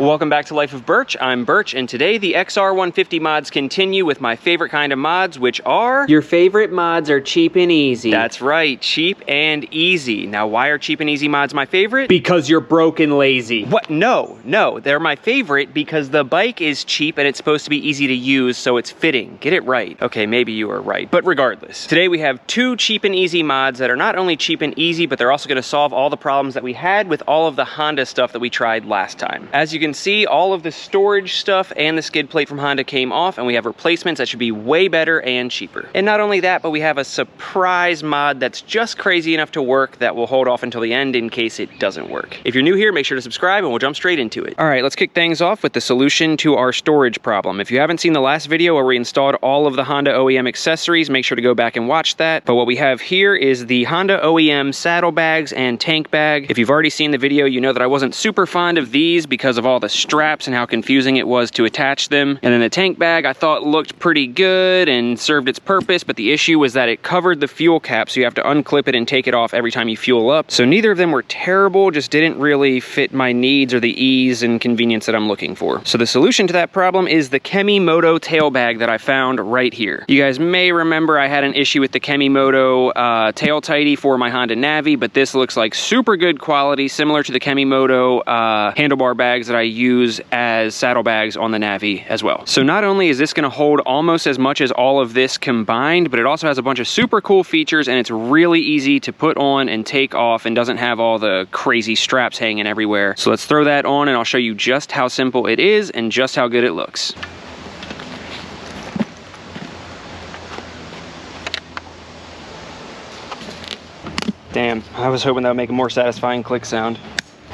Welcome back to Life of Birch. I'm Birch, and today the XR150 mods continue with my favorite kind of mods, which are... Your favorite mods are cheap and easy. That's right, cheap and easy. Now, why are cheap and easy mods my favorite? Because you're broke and lazy. What? No, they're my favorite because the bike is cheap and it's supposed to be easy to use, so it's fitting. Get it right. Okay, maybe you are right, but regardless. Today we have two cheap and easy mods that are not only cheap and easy, but they're also going to solve all the problems that we had with all of the Honda stuff that we tried last time. As you can see, all of the storage stuff and the skid plate from Honda came off, and we have replacements that should be way better and cheaper. And not only that, but we have a surprise mod that's just crazy enough to work that we'll hold off until the end in case it doesn't work. If you're new here, make sure to subscribe and we'll jump straight into it. All right, let's kick things off with the solution to our storage problem. If you haven't seen the last video where we installed all of the Honda OEM accessories, make sure to go back and watch that. But what we have here is the Honda OEM saddlebags and tank bag. If you've already seen the video, you know that I wasn't super fond of these because of all the straps and how confusing it was to attach them. And then the tank bag I thought looked pretty good and served its purpose, but the issue was that it covered the fuel cap, so you have to unclip it and take it off every time you fuel up. So neither of them were terrible, just didn't really fit my needs or the ease and convenience that I'm looking for. So the solution to that problem is the Kemimoto tail bag that I found right here. You guys may remember I had an issue with the Kemimoto tail tighty for my Honda Navi, but this looks like super good quality, similar to the Kemimoto handlebar bags that I use as saddlebags on the Navi as well. So not only is this going to hold almost as much as all of this combined, but it also has a bunch of super cool features, and it's really easy to put on and take off and doesn't have all the crazy straps hanging everywhere. So let's throw that on and I'll show you just how simple it is and just how good it looks. Damn, I was hoping that would make a more satisfying click sound.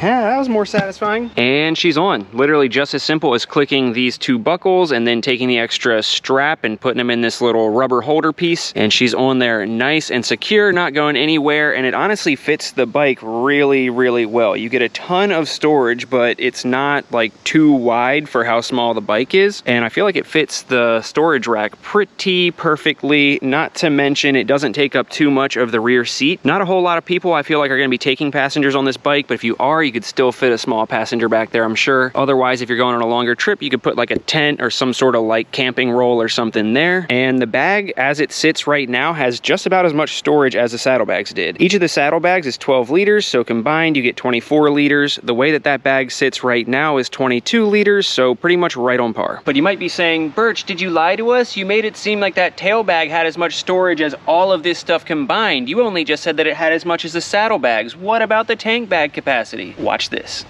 Yeah, that was more satisfying. And she's on. Literally just as simple as clicking these two buckles and then taking the extra strap and putting them in this little rubber holder piece. And she's on there nice and secure, not going anywhere. And it honestly fits the bike really, really well. You get a ton of storage, but it's not like too wide for how small the bike is. And I feel like it fits the storage rack pretty perfectly. Not to mention, it doesn't take up too much of the rear seat. Not a whole lot of people I feel like are gonna be taking passengers on this bike, but if you are, you could still fit a small passenger back there, I'm sure. Otherwise, if you're going on a longer trip, you could put like a tent or some sort of like camping roll or something there. And the bag, as it sits right now, has just about as much storage as the saddlebags did. Each of the saddlebags is 12 liters, so combined you get 24 liters. The way that that bag sits right now is 22 liters, so pretty much right on par. But you might be saying, Birch, did you lie to us? You made it seem like that tail bag had as much storage as all of this stuff combined. You only just said that it had as much as the saddlebags. What about the tank bag capacity? Watch this.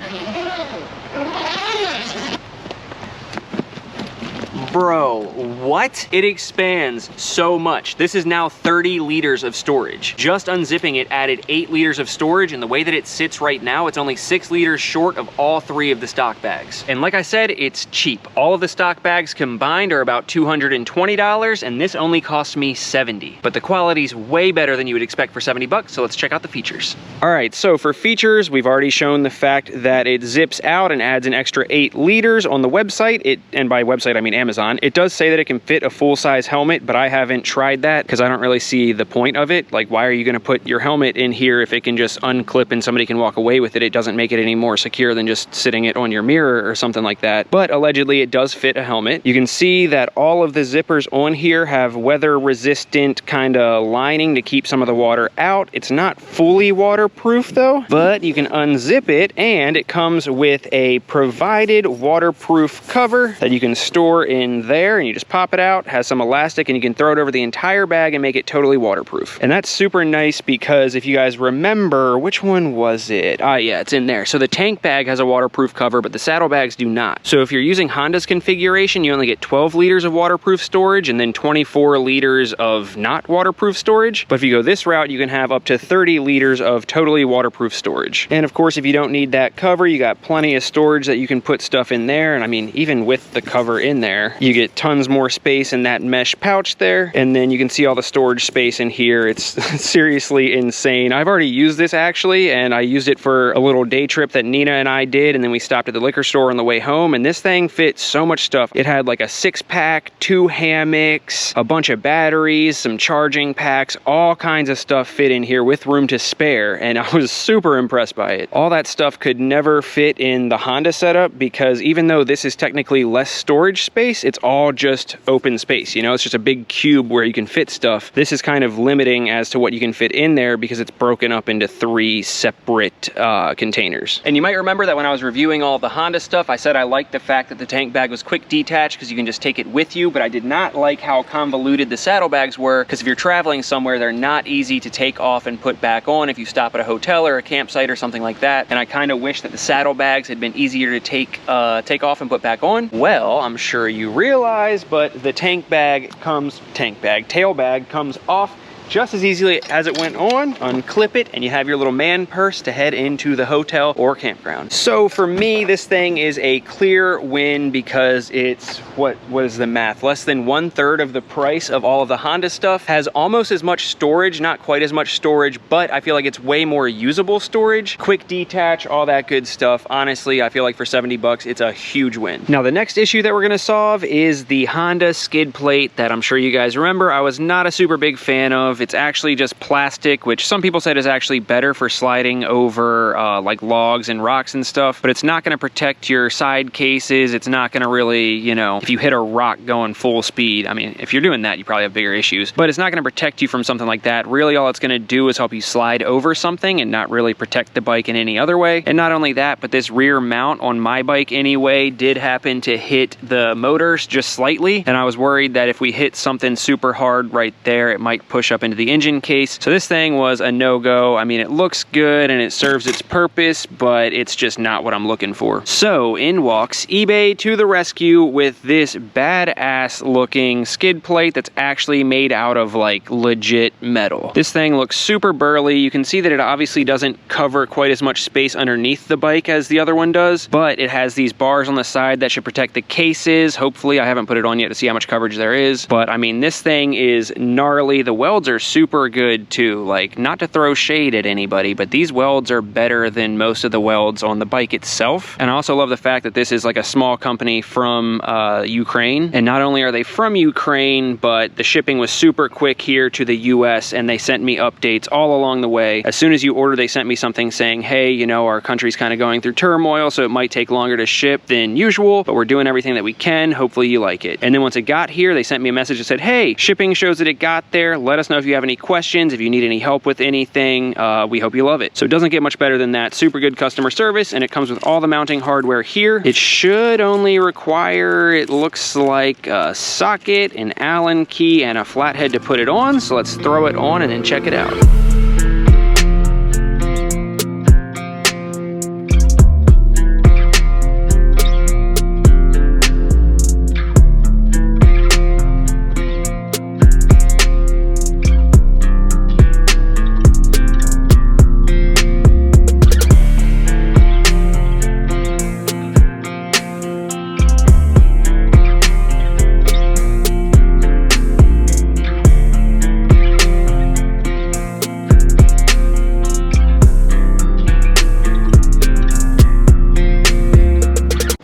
Bro, what? It expands so much. This is now 30 liters of storage. Just unzipping it added 8 liters of storage, and the way that it sits right now, it's only 6 liters short of all 3 of the stock bags. And like I said, it's cheap. All of the stock bags combined are about $220, and this only cost me $70. But the quality's way better than you would expect for 70 bucks, so let's check out the features. All right, so for features, we've already shown the fact that it zips out and adds an extra 8 liters on the website. And by website, I mean Amazon. It does say that it can fit a full-size helmet, but I haven't tried that because I don't really see the point of it. Like, why are you going to put your helmet in here if it can just unclip and somebody can walk away with it? It doesn't make it any more secure than just sitting it on your mirror or something like that. But allegedly, it does fit a helmet. You can see that all of the zippers on here have weather-resistant kind of lining to keep some of the water out. It's not fully waterproof though, but you can unzip it, and it comes with a provided waterproof cover that you can store in there, and you just pop it out, has some elastic, and you can throw it over the entire bag and make it totally waterproof. And that's super nice because if you guys remember, which one was it? Ah, yeah, it's in there. So the tank bag has a waterproof cover, but the saddlebags do not. So if you're using Honda's configuration, you only get 12 liters of waterproof storage and then 24 liters of not waterproof storage. But if you go this route, you can have up to 30 liters of totally waterproof storage. And of course, if you don't need that cover, you got plenty of storage that you can put stuff in there. And I mean, even with the cover in there, You get tons more space in that mesh pouch there, and then you can see all the storage space in here. It's seriously insane. I've already used this actually, and I used it for a little day trip that Nina and I did, and then we stopped at the liquor store on the way home, and this thing fit so much stuff. It had like a 6-pack, 2 hammocks, a bunch of batteries, some charging packs, all kinds of stuff fit in here with room to spare, and I was super impressed by it. All that stuff could never fit in the Honda setup, because even though this is technically less storage space, it's all just open space, you know? It's just a big cube where you can fit stuff. This is kind of limiting as to what you can fit in there because it's broken up into 3 separate containers. And you might remember that when I was reviewing all of the Honda stuff, I said I liked the fact that the tank bag was quick detach because you can just take it with you, but I did not like how convoluted the saddlebags were, because if you're traveling somewhere, they're not easy to take off and put back on if you stop at a hotel or a campsite or something like that. And I kind of wish that the saddlebags had been easier to take off and put back on. Well, I'm sure you realize, but the tail bag comes off just as easily as it went on. Unclip it and you have your little man purse to head into the hotel or campground. So for me, this thing is a clear win because it's, what is the math? Less than 1/3 of the price of all of the Honda stuff. Has almost as much storage, not quite as much storage, but I feel like it's way more usable storage. Quick detach, all that good stuff. Honestly, I feel like for 70 bucks, it's a huge win. Now the next issue that we're gonna solve is the Honda skid plate that I'm sure you guys remember I was not a super big fan of. It's actually just plastic, which some people said is actually better for sliding over like logs and rocks and stuff, but it's not going to protect your side cases. It's not going to really, you know, if you hit a rock going full speed, I mean, if you're doing that, you probably have bigger issues, but it's not going to protect you from something like that. Really, all it's going to do is help you slide over something and not really protect the bike in any other way. And not only that, but this rear mount on my bike anyway did happen to hit the motors just slightly, and I was worried that if we hit something super hard right there, it might push up into the engine case. So this thing was a no-go. I mean, it looks good and it serves its purpose, but it's just not what I'm looking for. So in walks eBay to the rescue with this badass looking skid plate that's actually made out of like legit metal. This thing looks super burly. You can see that it obviously doesn't cover quite as much space underneath the bike as the other one does, but it has these bars on the side that should protect the cases. Hopefully, I haven't put it on yet to see how much coverage there is, but I mean, this thing is gnarly. The welds are super good too. Like, not to throw shade at anybody, but these welds are better than most of the welds on the bike itself. And I also love the fact that this is like a small company from Ukraine. And not only are they from Ukraine, but the shipping was super quick here to the US, and they sent me updates all along the way. As soon as you order, they sent me something saying, hey, you know, our country's kind of going through turmoil, so it might take longer to ship than usual, but we're doing everything that we can. Hopefully you like it. And then once it got here, they sent me a message that said, hey, shipping shows that it got there. Let us know if you have any questions, if you need any help with anything. We hope you love it. So it doesn't get much better than that. Super good customer service, and it comes with all the mounting hardware here. It should only require, it looks like, a socket, an Allen key, and a flathead to put it on. So let's throw it on and then check it out.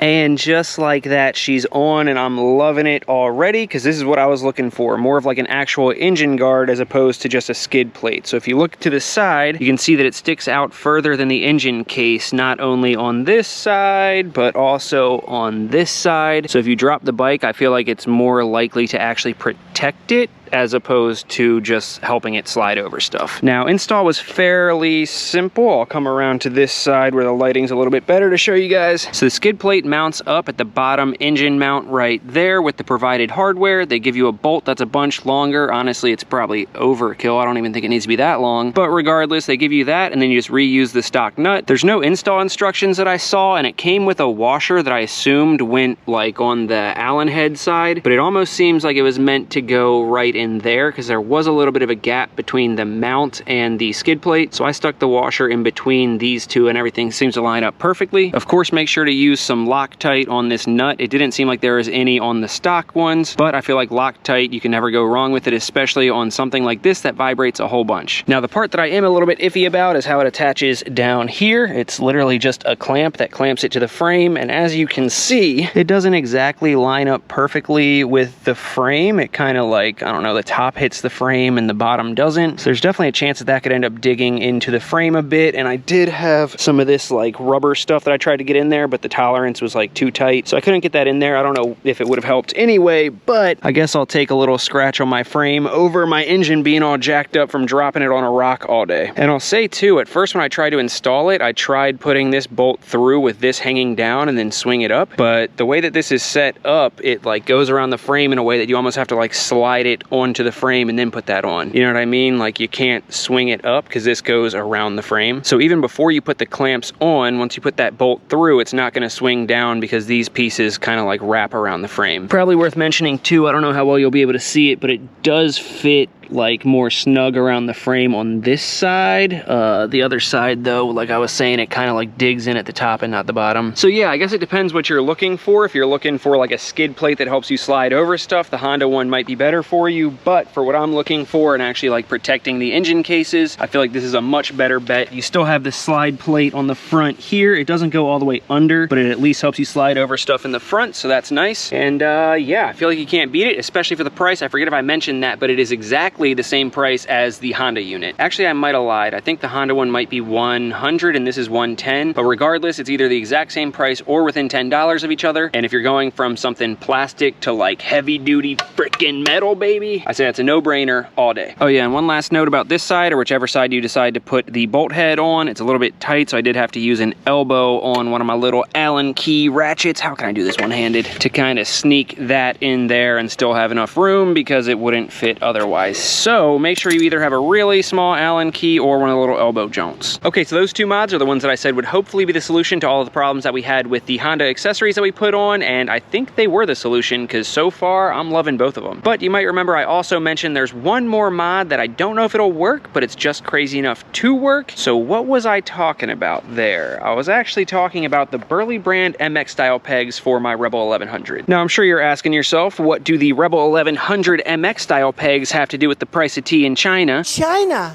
And just like that, she's on, and I'm loving it already, because this is what I was looking for. More of like an actual engine guard as opposed to just a skid plate. So if you look to the side, you can see that it sticks out further than the engine case, not only on this side, but also on this side. So if you drop the bike, I feel like it's more likely to actually protect it as opposed to just helping it slide over stuff. Now, install was fairly simple. I'll come around to this side where the lighting's a little bit better to show you guys. So the skid plate mounts up at the bottom engine mount right there with the provided hardware. They give you a bolt that's a bunch longer. Honestly, it's probably overkill. I don't even think it needs to be that long. But regardless, they give you that, and then you just reuse the stock nut. There's no install instructions that I saw, and it came with a washer that I assumed went like on the Allen head side, but it almost seems like it was meant to go right in there because there was a little bit of a gap between the mount and the skid plate. So I stuck the washer in between these two and everything seems to line up perfectly. Of course, make sure to use some Loctite on this nut. It didn't seem like there was any on the stock ones, but I feel like Loctite, you can never go wrong with it, especially on something like this that vibrates a whole bunch. Now, the part that I am a little bit iffy about is how it attaches down here. It's literally just a clamp that clamps it to the frame, and as you can see, it doesn't exactly line up perfectly with the frame. It kind of like, I don't know, the top hits the frame and the bottom doesn't. So there's definitely a chance that that could end up digging into the frame a bit, and I did have some of this like rubber stuff that I tried to get in there, but the tolerance was like too tight, so I couldn't get that in there. I don't know if it would have helped anyway, but I guess I'll take a little scratch on my frame over my engine being all jacked up from dropping it on a rock all day. And I'll say too, at first when I tried to install it, I tried putting this bolt through with this hanging down and then swing it up, but the way that this is set up, it like goes around the frame in a way that you almost have to like slide it onto the frame and then put that on. You know what I mean? Like you can't swing it up because this goes around the frame. So even before you put the clamps on, once you put that bolt through, it's not going to swing down because these pieces kind of like wrap around the frame. Probably worth mentioning too, I don't know how well you'll be able to see it, but it does fit like more snug around the frame on this side. The other side though, like I was saying, it kind of like digs in at the top and not the bottom. So yeah, I guess it depends what you're looking for. If you're looking for like a skid plate that helps you slide over stuff, the Honda one might be better for you, but for what I'm looking for and actually like protecting the engine cases, I feel like this is a much better bet. You still have the slide plate on the front here. It doesn't go all the way under, but it at least helps you slide over stuff in the front, so that's nice. And yeah, I feel like you can't beat it, especially for the price. I forget if I mentioned that, but it is exactly the same price as the Honda unit. Actually, I might have lied. I think the Honda one might be $100 and this is $110, but regardless, it's either the exact same price or within $10 of each other. And if you're going from something plastic to like heavy duty freaking metal, baby, I say that's a no-brainer all day. Oh yeah, and one last note about this side, or whichever side you decide to put the bolt head on, it's a little bit tight, so I did have to use an elbow on one of my little Allen key ratchets. How can I do this one-handed? To kind of sneak that in there and still have enough room because it wouldn't fit otherwise. So make sure you either have a really small Allen key or one of the little elbow joints. Okay, so those two mods are the ones that I said would hopefully be the solution to all of the problems that we had with the Honda accessories that we put on, and I think they were the solution because so far I'm loving both of them. But you might remember I also mentioned there's one more mod that I don't know if it'll work, but it's just crazy enough to work. So what was I talking about there? I was actually talking about the Burley brand MX style pegs for my Rebel 1100. Now I'm sure you're asking yourself, what do the Rebel 1100 MX style pegs have to do with the price of tea in China,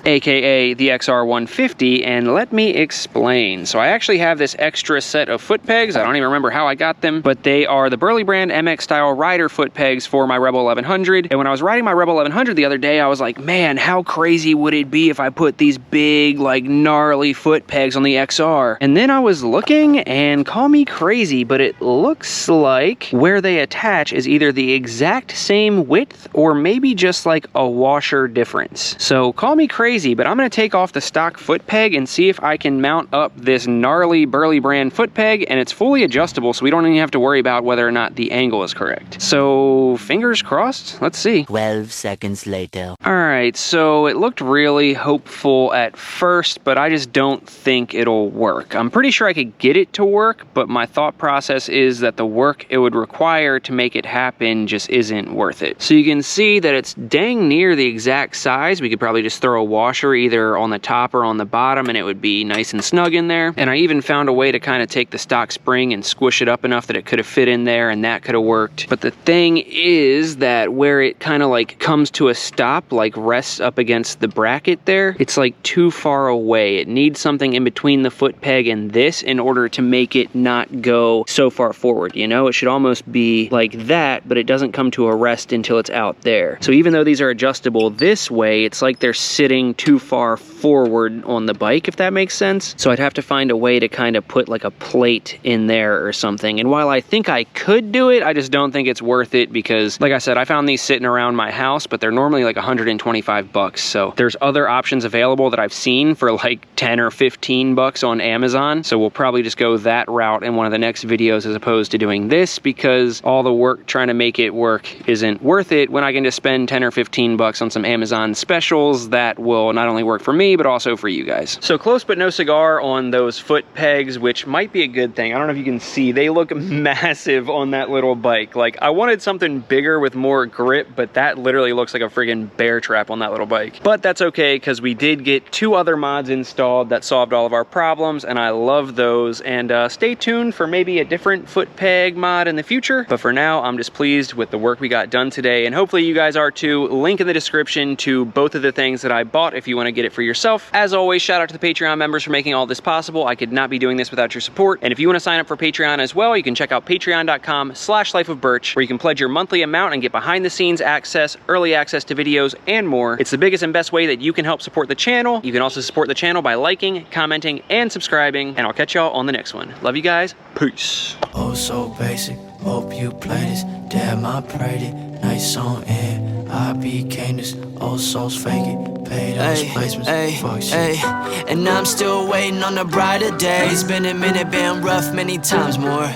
aka the XR150, and let me explain. So I actually have this extra set of foot pegs. I don't even remember how I got them, but they are the Burley brand MX style rider foot pegs for my Rebel 1100. And when I was riding my Rebel 1100 the other day, I was like, man, how crazy would it be if I put these big, like gnarly foot pegs on the XR? And then I was looking, and call me crazy, but it looks like where they attach is either the exact same width or maybe just like a washer difference. So call me crazy, but I'm going to take off the stock foot peg and see if I can mount up this gnarly Burley brand foot peg, and it's fully adjustable, so we don't even have to worry about whether or not the angle is correct. So fingers crossed, let's see. 12 seconds later. Alright, so it looked really hopeful at first, but I just don't think it'll work. I'm pretty sure I could get it to work, but my thought process is that the work it would require to make it happen just isn't worth it. So you can see that it's dang near the exact size. We could probably just throw a washer either on the top or on the bottom and it would be nice and snug in there. And I even found a way to kind of take the stock spring and squish it up enough that it could have fit in there, and that could have worked. But the thing is that where it kind of like comes to a stop, like rests up against the bracket there, it's like too far away. It needs something in between the foot peg and this in order to make it not go so far forward, you know? It should almost be like that, but it doesn't come to a rest until it's out there. So even though these are adjustable this way, it's like they're sitting too far forward on the bike, if that makes sense. So I'd have to find a way to kind of put like a plate in there or something. And while I think I could do it, I just don't think it's worth it because, like I said, I found these sitting around my house, but they're normally like 125 bucks. So there's other options available that I've seen for like 10 or 15 bucks on Amazon. So we'll probably just go that route in one of the next videos as opposed to doing this, because all the work trying to make it work isn't worth it when I can just spend 10 or 15 bucks $10 on some Amazon specials that will not only work for me, but also for you guys. So close but no cigar on those foot pegs, which might be a good thing. I don't know if you can see, they look massive on that little bike. Like, I wanted something bigger with more grip, but that literally looks like a friggin' bear trap on that little bike. But that's okay, because we did get 2 other mods installed that solved all of our problems, and I love those. And stay tuned for maybe a different foot peg mod in the future. But for now, I'm just pleased with the work we got done today, and hopefully you guys are too. Link in the description to both of the things that I bought if you want to get it for yourself. As always, shout out to the Patreon members for making all this possible. I could not be doing this without your support. And if you want to sign up for Patreon as well, you can check out patreon.com/lifeofburch, where you can pledge your monthly amount and get behind the scenes access, early access to videos, and more. It's the biggest and best way that you can help support the channel. You can also support the channel by liking, commenting, and subscribing. And I'll catch y'all on the next one. Love you guys. Peace. Oh, so basic. Hope you play this. Damn, I prayed it. Nice song, and I became this. Old souls fake it. Pay those placements. Fuck shit. And I'm still waiting on the brighter days. Been a minute, been rough many times more.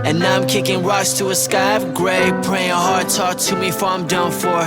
And I'm kicking rocks to a sky of gray. Praying hard, talk to me before I'm done for.